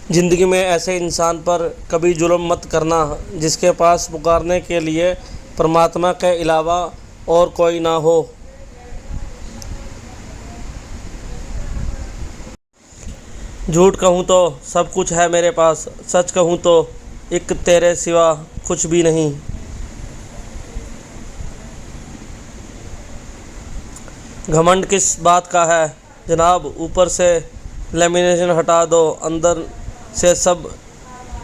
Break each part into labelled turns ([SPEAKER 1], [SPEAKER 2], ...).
[SPEAKER 1] ज़िंदगी में ऐसे इंसान पर कभी जुल्म मत करना जिसके पास पुकारने के लिए परमात्मा के अलावा और कोई ना हो। झूठ कहूँ तो सब कुछ है मेरे पास, सच कहूँ तो एक तेरे सिवा कुछ भी नहीं। घमंड किस बात का है जनाब, ऊपर से लेमिनेशन हटा दो, अंदर से सब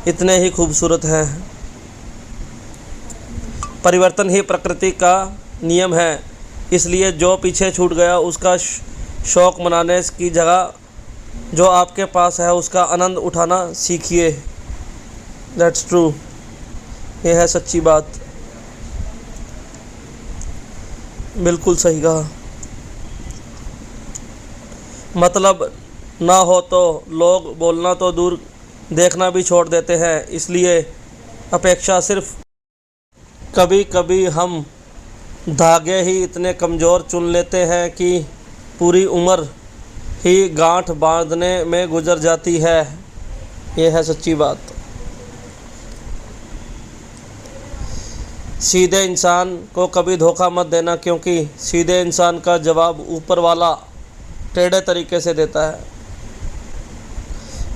[SPEAKER 1] इतने ही खूबसूरत हैं। परिवर्तन ही प्रकृति का नियम है, इसलिए जो पीछे छूट गया उसका शौक मनाने की जगह जो आपके पास है उसका आनंद उठाना सीखिए। दैट्स ट्रू, ये है सच्ची बात, बिल्कुल सही कहा। मतलब ना हो तो लोग बोलना तो दूर देखना भी छोड़ देते हैं, इसलिए अपेक्षा सिर्फ कभी कभी हम धागे ही इतने कमज़ोर चुन लेते हैं कि पूरी उम्र ही गांठ बांधने में गुजर जाती है। यह है सच्ची बात। सीधे इंसान को कभी धोखा मत देना, क्योंकि सीधे इंसान का जवाब ऊपर वाला टेढ़े तरीके से देता है।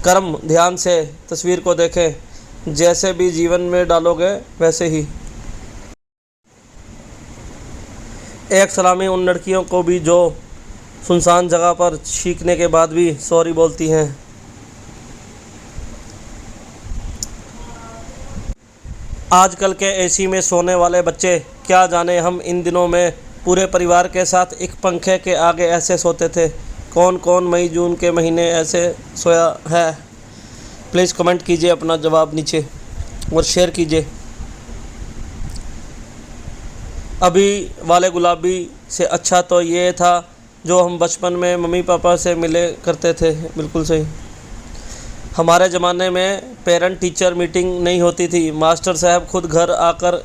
[SPEAKER 1] कर्म ध्यान से तस्वीर को देखें, जैसे भी जीवन में डालोगे वैसे ही। एक सलामी उन लड़कियों को भी जो सुनसान जगह पर छींकने के बाद भी सॉरी बोलती हैं। आजकल के एसी में सोने वाले बच्चे, क्या जाने हम इन दिनों में पूरे परिवार के साथ एक पंखे के आगे ऐसे सोते थे। कौन कौन मई जून के महीने ऐसे सोया है? प्लीज़ कमेंट कीजिए अपना जवाब नीचे और शेयर कीजिए। अभी वाले गुलाबी से अच्छा तो ये था जो हम बचपन में मम्मी पापा से मिले करते थे। बिल्कुल सही। हमारे ज़माने में पेरेंट टीचर मीटिंग नहीं होती थी, मास्टर साहब खुद घर आकर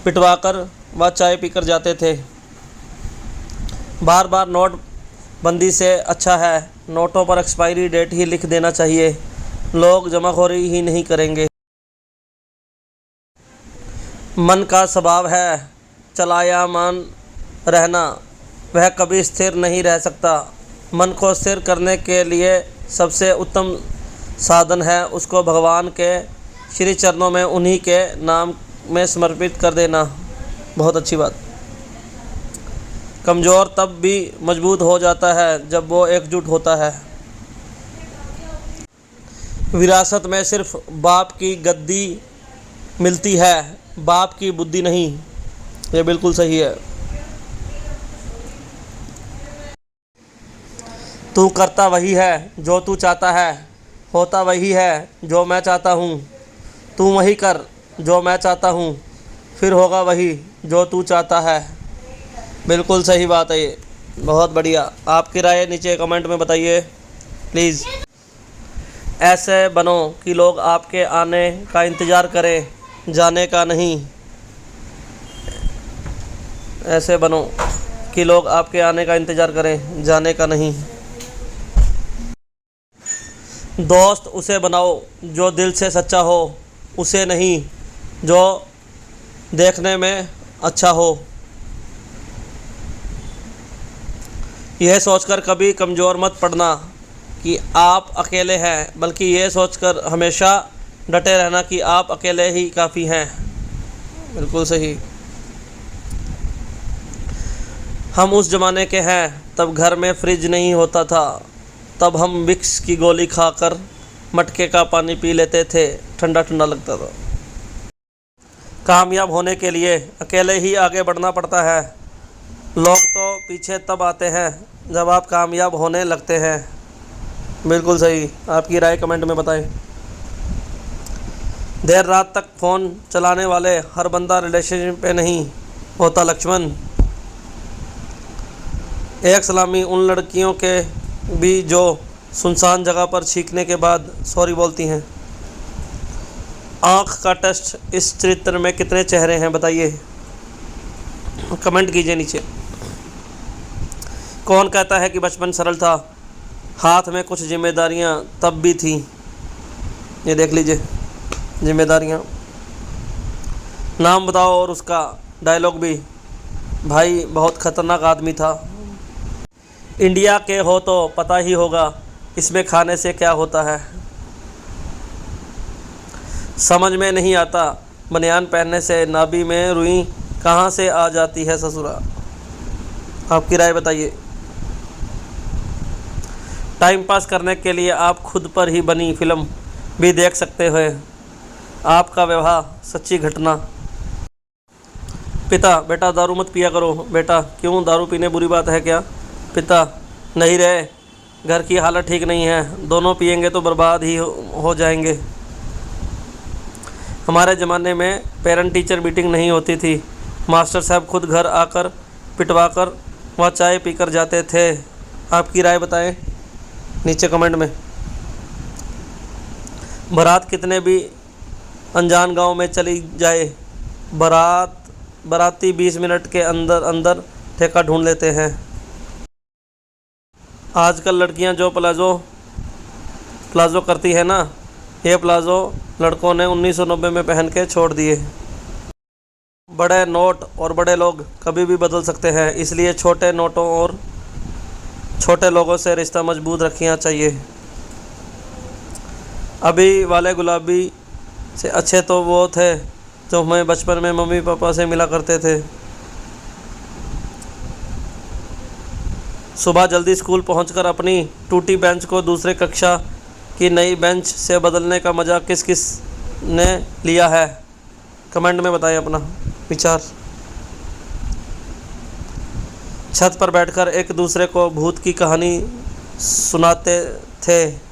[SPEAKER 1] पिटवा कर व चाय पीकर जाते थे। बार बार नोट बंदी से अच्छा है नोटों पर एक्सपायरी डेट ही लिख देना चाहिए, लोग जमाखोरी ही नहीं करेंगे। मन का स्वभाव है चलायमान रहना, वह कभी स्थिर नहीं रह सकता। मन को स्थिर करने के लिए सबसे उत्तम साधन है उसको भगवान के श्री चरणों में उन्हीं के नाम में समर्पित कर देना। बहुत अच्छी बात। कमज़ोर तब भी मजबूत हो जाता है जब वो एकजुट होता है। विरासत में सिर्फ बाप की गद्दी मिलती है, बाप की बुद्धि नहीं। ये बिल्कुल सही है। तू करता वही है जो तू चाहता है, होता वही है जो मैं चाहता हूँ। तू वही कर जो मैं चाहता हूँ, फिर होगा वही जो तू चाहता है। बिल्कुल सही बात है ये, बहुत बढ़िया। आपकी राय नीचे कमेंट में बताइए प्लीज़। ऐसे बनो कि लोग आपके आने का इंतज़ार करें, जाने का नहीं। ऐसे बनो कि लोग आपके आने का इंतज़ार करें, जाने का नहीं। दोस्त उसे बनाओ जो दिल से सच्चा हो, उसे नहीं जो देखने में अच्छा हो। यह सोचकर कभी कमज़ोर मत पड़ना कि आप अकेले हैं, बल्कि ये सोचकर हमेशा डटे रहना कि आप अकेले ही काफ़ी हैं। बिल्कुल सही। हम उस ज़माने के हैं तब घर में फ्रिज नहीं होता था, तब हम विक्स की गोली खाकर मटके का पानी पी लेते थे, ठंडा ठंडा लगता था। कामयाब होने के लिए अकेले ही आगे बढ़ना पड़ता है। लोग तो पीछे तब आते हैं जब आप कामयाब होने लगते हैं। बिल्कुल सही। आपकी राय कमेंट में बताएं। देर रात तक फ़ोन चलाने वाले हर बंदा रिलेशनशिप पे नहीं होता लक्ष्मण। एक सलामी उन लड़कियों के भी जो सुनसान जगह पर छींकने के बाद सॉरी बोलती हैं। आँख का टेस्ट, इस चरित्र में कितने चेहरे हैं बताइए, कमेंट कीजिए नीचे। कौन कहता है कि बचपन सरल था? हाथ में कुछ जिम्मेदारियां तब भी थीं, ये देख लीजिए जिम्मेदारियाँ। नाम बताओ और उसका डायलॉग भी। भाई बहुत ख़तरनाक आदमी था। इंडिया के हो तो पता ही होगा इसमें खाने से क्या होता है। समझ में नहीं आता बनियान पहनने से नाभि में रुई कहाँ से आ जाती है ससुरा। आपकी राय बताइए। टाइम पास करने के लिए आप खुद पर ही बनी फिल्म भी देख सकते हो। आपका विवाह सच्ची घटना। पिता बेटा दारू मत पिया करो। बेटा क्यों, दारू पीने बुरी बात है क्या। पिता नहीं रहे, घर की हालत ठीक नहीं है, दोनों पिएंगे तो बर्बाद ही हो जाएंगे। हमारे ज़माने में पेरेंट टीचर मीटिंग नहीं होती थी, मास्टर साहब खुद घर आकर पिटवा कर व चाय पीकर जाते थे। आपकी राय बताएं नीचे कमेंट में। बारात कितने भी अनजान गांव में चली जाए, बाराती 20 मिनट के अंदर अंदर ठेका ढूंढ लेते हैं। आजकल लड़कियां जो प्लाजो करती है ना, ये प्लाजो लड़कों ने 1990 में पहन के छोड़ दिए। बड़े नोट और बड़े लोग कभी भी बदल सकते हैं, इसलिए छोटे नोटों और छोटे लोगों से रिश्ता मजबूत रखना चाहिए। अभी वाले गुलाबी से अच्छे तो वो थे जो हमें बचपन में मम्मी पापा से मिला करते थे। सुबह जल्दी स्कूल पहुंचकर अपनी टूटी बेंच को दूसरे कक्षा की नई बेंच से बदलने का मज़ा किस किस ने लिया है, कमेंट में बताएं अपना विचार। छत पर बैठकर एक दूसरे को भूत की कहानी सुनाते थे।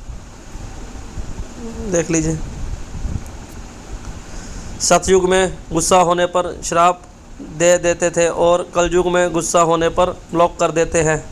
[SPEAKER 1] देख लीजिए। सतयुग में गुस्सा होने पर श्राप दे देते थे और कलयुग में गुस्सा होने पर ब्लॉक कर देते हैं।